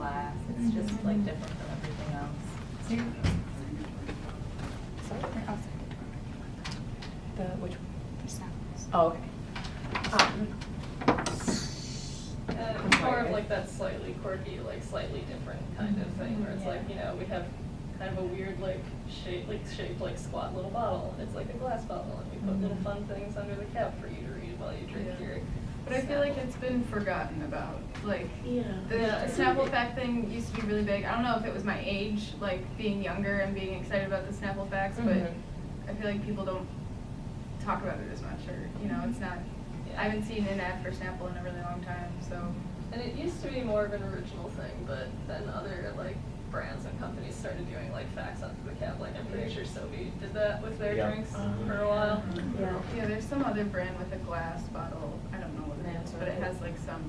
glass. It's just like different from everything else. Sorry? The which one? The samples. Oh, okay. It's more of like that slightly quirky, like slightly different kind of thing, where it's Yeah. like, you know, we have kind of a weird shaped like squat little bottle, and it's like a glass bottle, and we put little fun things under the cap for you to read while you drink Yeah. your. But I feel like it's been forgotten about. Like, Yeah. the Yeah. Snapple Fact thing used to be really big. I don't know if it was my age, like being younger and being excited about the Snapple Facts, but I feel like people don't talk about it as much, or, you know, it's not, Yeah. I haven't seen an ad for Snapple in a really long time, so. And it used to be more of an original thing, but then other like brands and companies started doing like facts onto the cap. Like I'm pretty sure Sobe did that with their Yep. drinks for a while. Yeah. Yeah, there's some other brand with a glass bottle, I don't know what it is, but it has like some,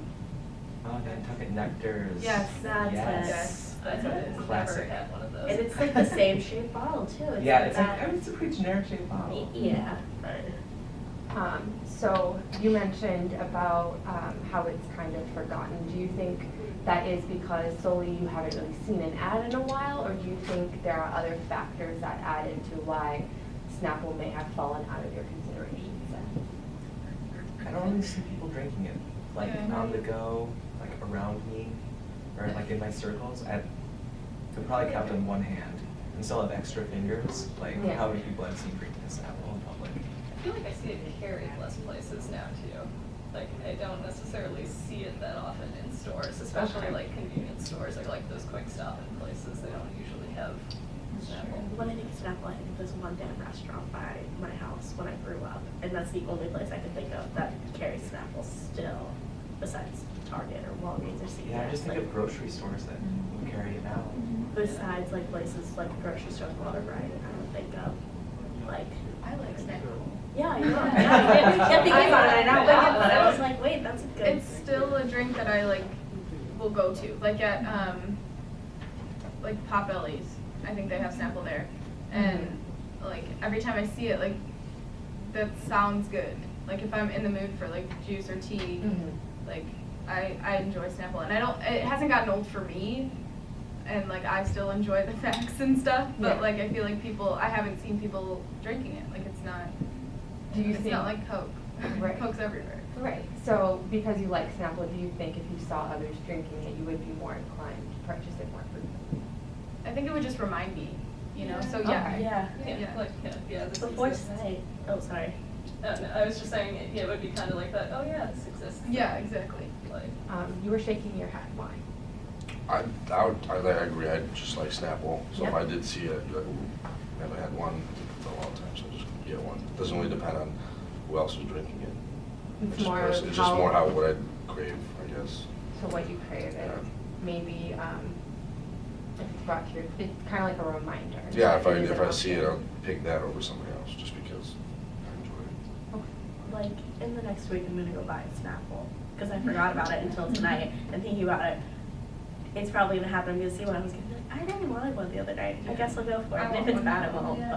Oh, Nantucket Nectars. yes, That's yes, that's what it is. Classic. Never had one of those. And it's like the same shaped bottle too. It's Yeah, like it's like, that. I mean, it's a pretty generic shaped bottle. Yeah. So you mentioned about how it's kind of forgotten. Do you think that is because solely you haven't really seen an ad in a while, or do you think there are other factors that add into why Snapple may have fallen out of your consideration set? I don't really see people drinking it, like Yeah. on the go, like around me, or like in my circles. I could probably count on one hand, and still have extra fingers, like Yeah. how many people I've seen drinking a Snapple in public. I feel like I see it carried less places now too. Like I don't necessarily see it that often in stores, especially Okay. like convenience stores or like those quick stop in places. They don't usually have Snapple. When I think of Snapple, I think of this one damn restaurant by my house when I grew up, and that's the only place I can think of that carries Snapple still, besides Target or Walgreens or CVS. Yeah, I just think like, of grocery stores that will carry it now. besides like places like grocery stores, whatever, I don't think of like. I like Snapple. Yeah, yeah, thinking about it, I don't like it, but I was like, wait, that's a good. It's still a drink that I like will go to. Like at like Potbelly's, I think they have Snapple there, and like every time I see it, like that sounds good. Like if I'm in the mood for like juice or tea, like I enjoy Snapple, and it hasn't gotten old for me, and like I still enjoy the facts and stuff. But Yeah. like I feel like I haven't seen people drinking it. Like it's not. Do you it's think? not like Coke. Right. Coke's everywhere. Right. So because you like Snapple, do you think if you saw others drinking it, you would be more inclined to purchase it more frequently? I think it would just remind me, you know. So Okay. yeah. Yeah. Yeah, this Before exists. tonight. Oh, sorry. No, I was just saying, it would be kind of like that. Oh yeah, this exists. Yeah, exactly. Like, You were shaking your head. Why? I agree, I just like Snapple, so if Yep. I did see it, I'd be like, ooh, never had one for a long time, so just get one. Doesn't really depend on who else is drinking it. It's Just more pers- of It's just how- more how, what I'd crave, I guess. So what you crave Yeah. and maybe if it's brought to your, it's kind of like a reminder. Yeah, that it is if an I see it, option. I'll pick that over something else, just because I enjoy it. Okay. Like in the next week, I'm gonna go buy a Snapple because I forgot about it until tonight. And thinking about it, it's probably gonna happen. I'm gonna see one. I was gonna be like, I really wanted one the other night. I guess I'll go for it. I And want if it's one bad, now. I won't. Yeah.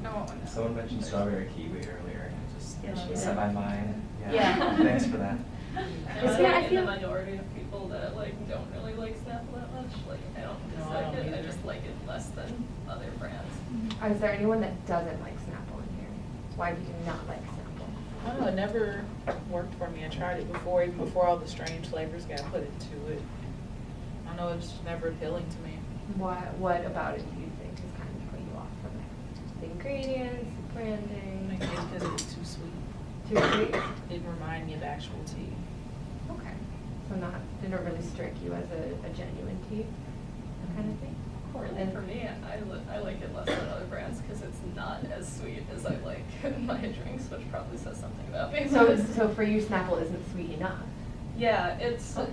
But I want one. Someone mentioned strawberry kiwi earlier, and it just Yeah, she set did. my mind. Yeah. Thanks for that. Just, I'm yeah, I in feel- the minority of people that like don't really like Snapple that much. Like I don't No, I dislike don't it. I either. just like it less than other brands. Is there anyone that doesn't like Snapple in here? Why do you not like Snapple? I don't know, it never worked for me. I tried it before, even before all the strange flavors got put into it. I know it's never appealing to me. What about it do you think is kind of put you off from it? The ingredients, the branding? Maybe it's because it was too sweet. Too sweet? Didn't remind me of actual tea. Okay. So didn't really strike you as a genuine tea, that kind of thing? And for me, I like it less than other brands because it's not as sweet as I like my drinks, which probably says something about me. So for you, Snapple isn't sweet enough? Yeah, it's Okay.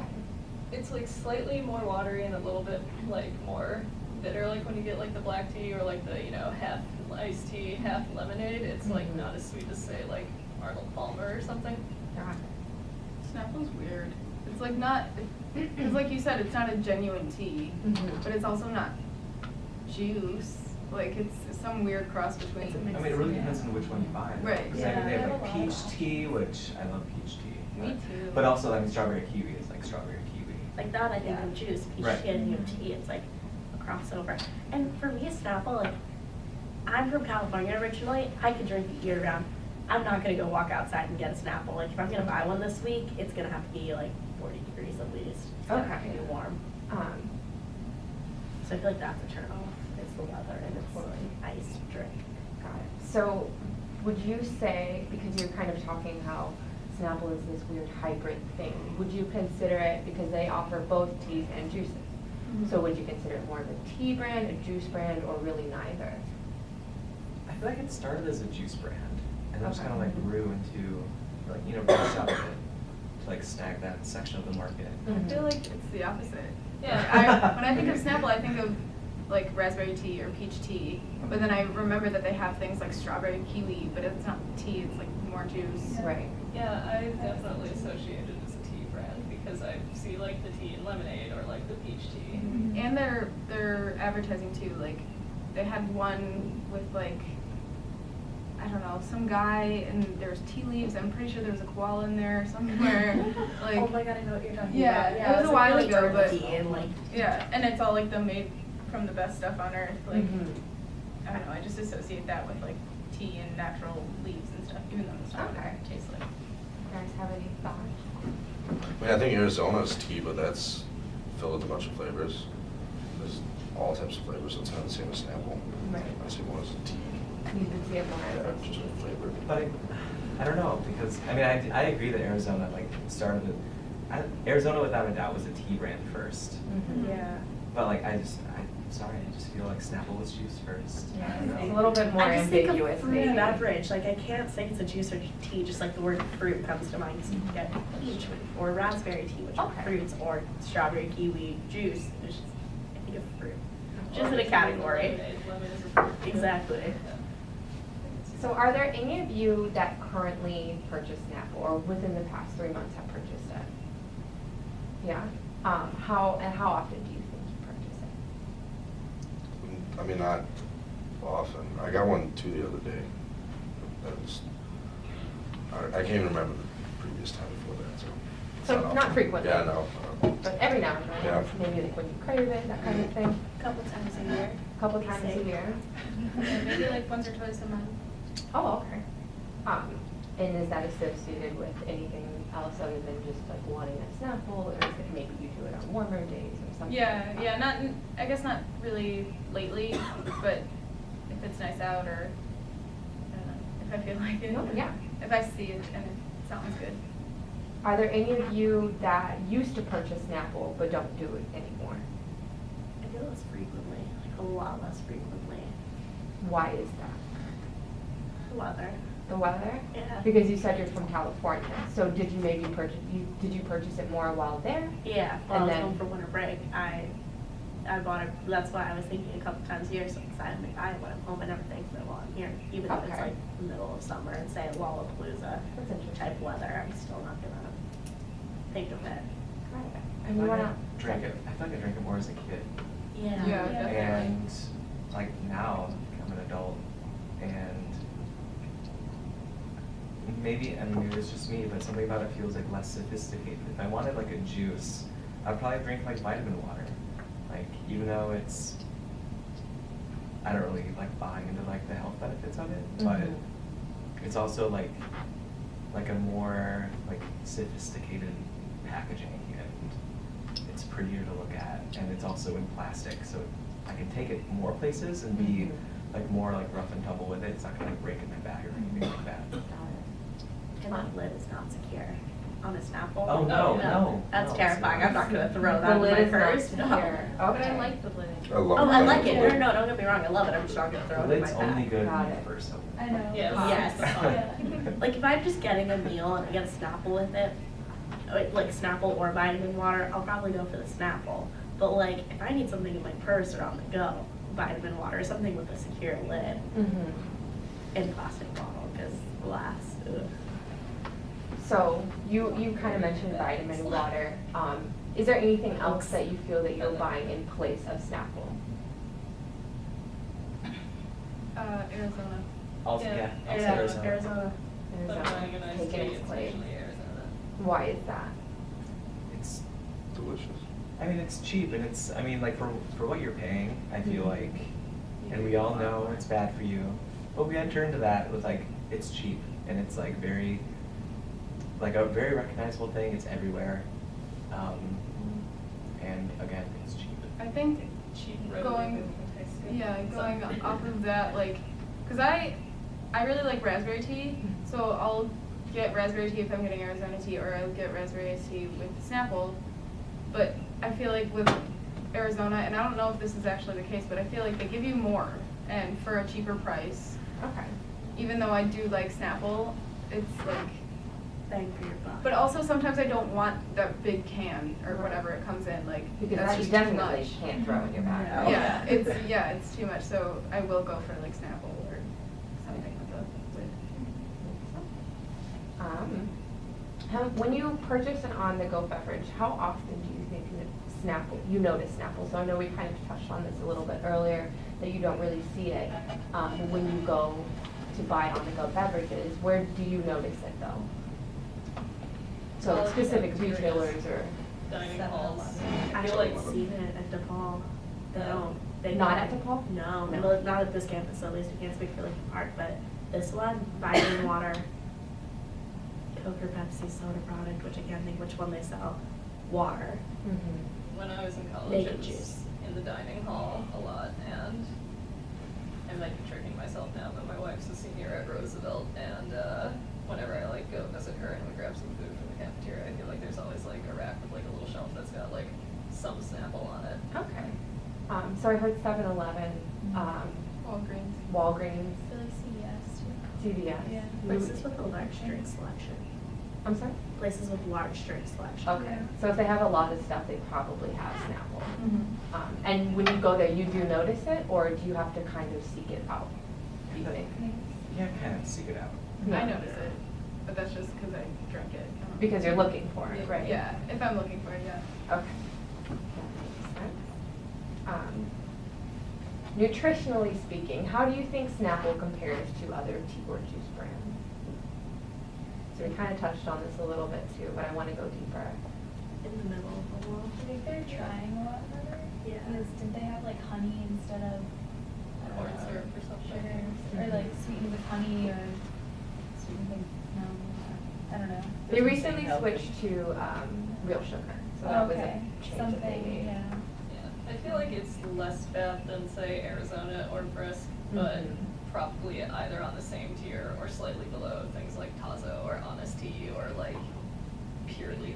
it's like slightly more watery and a little bit like more bitter, like when you get like the black tea or like the half iced tea, half lemonade. It's like Mhm. not as sweet as say like Arnold Palmer or something. Got Snapple's weird. It's like not, because like you said, it's not a genuine tea, Mhm. but it's also not juice. Like it's some weird cross between. It's a I mix. mean, it really depends on which one you buy. Right. Because Yeah. they They have have a like lot peach of tea, which I love peach tea. Me but- too. But also, I mean, strawberry kiwi is like strawberry kiwi. Like that, I think Yeah. of juice, peach Right. tea, I think of tea, it's like a crossover. And for me, Snapple, like, I'm from California originally, I could drink it year round. I'm not gonna go walk outside and get a Snapple, like, if I'm gonna buy one this week, it's gonna have to be like 40 degrees at least. It's gonna have to Okay. be warm. So I feel like that's a turn off, it's the weather and it's an iced drink. Got it. So would you say, because you're kind of talking how Snapple is this weird hybrid thing, would you consider it, because they offer both teas and juices, so would you consider it more of a tea brand, a juice brand, or really neither? I feel like it started as a juice brand, and then just Okay. kind of like grew into, like, you know, branched out of it to like snag that section of the market. I feel like it's the opposite. Yeah. When I think of Snapple, I think of like raspberry tea or peach tea, but then I remember that they have things like strawberry kiwi, but it's not tea, it's like more juice. Right. Yeah, I definitely associate it as a tea brand because I see like the tea and lemonade or like the peach tea. And their advertising too, like they had one with like, I don't know, some guy and there's tea leaves, I'm pretty sure there was a koala in there somewhere, like. Oh my god, I know what you're talking Yeah, about. it was a like while really ago, but- earthy and like. Yeah, and it's all like the made from the best stuff on earth, like, Mhm. I don't know, I just associate that with like tea and natural leaves and stuff, even though it's not what Okay. it tastes like. You guys have any thoughts? I mean, I think Arizona's tea, but that's filled with a bunch of flavors. There's all types of flavors, so it's not the same as Snapple. Right. I see more as a tea. You can see it more Yeah, as a just tea. a flavor. But I don't know, because, I mean, I agree that Arizona like started it, Arizona without a doubt was a tea brand first. Mhm. Yeah. But like, I'm sorry, I just feel like Snapple was juice first. Yeah, I don't it's know. a little bit more I just think ambiguous, of fruit maybe. beverage, like I can't say it's a juice or tea, just like the word fruit comes to mind, because you can get peach or raspberry tea, which are Okay. fruits, or strawberry kiwi juice, it's just, I think of fruit. Just in a category. Lemonade is a fruit. Exactly. Yeah. So are there any of you that currently purchase Snapple or within the past 3 months have purchased it? Yeah? How often do you think you purchase it? I mean, not often. I got one too the other day. That was, I can't even remember the previous time before that, so. it's So not often. frequently? Yeah, no. But every now and then, Yeah. maybe like when you crave it, that kind of thing? Couple times a year. A couple times a year? Yeah, maybe like once or twice a month. Oh, okay. And is that associated with anything else other than just like wanting a Snapple, or is it maybe you do it on warmer days or something? Yeah, not, I guess not really lately, but if it's nice out or, I don't know, if I feel like it. Oh, yeah. If I see it and it sounds good. Are there any of you that used to purchase Snapple but don't do it anymore? I do it less frequently, like a lot less frequently. Why is that? The weather. The weather? Yeah. Because you said you're from California, so did you maybe did you purchase it more while there? Yeah, while I And was then- home for winter break, I bought it, that's why I was thinking a couple times a year, so I would buy it when I'm home and everything, so while I'm here, even if it's Okay. like the middle of summer and say Lollapalooza That's interesting. type weather, I'm still not gonna think of it. And you wanna? Drink it, I feel like I drank it more as a kid. Yeah. Yeah, definitely. And like now, I'm an adult, and maybe, I mean, maybe it's just me, but something about it feels like less sophisticated. If I wanted like a juice, I'd probably drink like vitamin water. Like, even though it's, I don't really like buy into like the health benefits of it, but Mhm. it's also like a more like sophisticated packaging, and it's prettier to look at, and it's also in plastic, so I can take it more places and be Mhm. like more like rough and tumble with it. It's not gonna like break in my bag or anything like that. Got it. And that lid is not secure on a Snapple. Oh, no, no, That's no, it's terrifying, not. I'm not gonna throw The that in lid my is not purse. secure. No. But I like the lid. I love Oh, I that like it, flavor. no, don't get me wrong, I love it, I'm just not gonna throw The it in my lid's bag. only good Got when you it. first open it. I know. Yes. Yes. Like if I'm just getting a meal and I get a Snapple with it, like Snapple or vitamin water, I'll probably go for the Snapple. But like if I need something in my purse or on the go, vitamin water, something with a secure lid Mhm. and plastic bottle, because glass, ugh. So you kind of mentioned vitamin water. Is there anything else that you feel that you're buying in place of Snapple? Arizona. Also, Yeah, yeah, I'll say Yeah, Arizona. Arizona. If I'm Arizona buying an iced taking tea, its it's place. usually Arizona. Why is that? It's Delicious. I mean, it's cheap, and it's, I mean, like, for what you're paying, I feel like, and we all know it's bad for you, but we enter into that with, like, it's cheap, and it's, like, very, like, a very recognizable thing, it's everywhere, and again, it's cheap. I think Cheap readily going, tasty. yeah, going off of that, like, cause I really like raspberry tea, so I'll get raspberry tea if I'm getting Arizona tea, or I'll get raspberry tea with Snapple. But I feel like with Arizona, and I don't know if this is actually the case, but I feel like they give you more and for a cheaper price. Okay. Even though I do like Snapple, it's like, Bang for your buck. but also sometimes I don't want that big can or whatever it comes in, like, Because that's that you just too definitely much. can't throw in your bag. No. Yeah, it's too much, so I will go for like Snapple or something with a lid. When you purchase an on-the-go beverage, how often do you think you notice Snapple? So I know we kind of touched on this a little bit earlier, that you don't really see it when you go to buy on-the-go beverages. Where do you notice it though? So Well, specific cafeterias. retailers or? Dining halls. I I feel haven't like seen it at DePaul. They No. don't. They Not don't. at DePaul? No, No. well, not at this campus, at least. We can't speak for Lincoln Park, but this one, vitamin water, Coke or Pepsi soda product, which I can't think which one they sell, water. when I was in college, Naked it was juice. in the dining hall a lot, and I might be tricking myself now, but my wife's a senior at Roosevelt, and whenever I like go visit her and we grab some food from the cafeteria, I feel like there's always like a rack with like a little shelf that's got like some Snapple on it. Okay. So I heard 7-Eleven, Walgreens. Walgreens, I feel like CVS too. CVS. Yeah. Places with a large drink selection. I'm sorry? Places with large drink selection. Okay, so if they have a lot of stuff, they probably have Snapple. And when you go there, you do notice it, or do you have to kind of seek it out? Do you think? Yeah, kind of seek it out. Yeah. I notice it, but that's just because I drink it. Because you're looking for it, right? Yeah, if I'm looking for it, yeah. Okay. That makes sense. Nutritionally speaking, how do you think Snapple compares to other tea or juice brands? So we kind of touched on this a little bit too, but I want to go deeper. In the middle of the wall. I think they're trying a lot harder. Yeah. Because didn't they have like honey instead of Corn syrup or something. sugars? Or like sweetened with honey or sweetened with, no, I don't know. They Doesn't recently seem healthy. switched to real sugar, so that was a Okay, change that they something, made. yeah. Yeah, I feel like it's less fat than say Arizona or Brisk, but Mhm. probably either on the same tier or slightly below things like Tazo or Honest Tea or like purely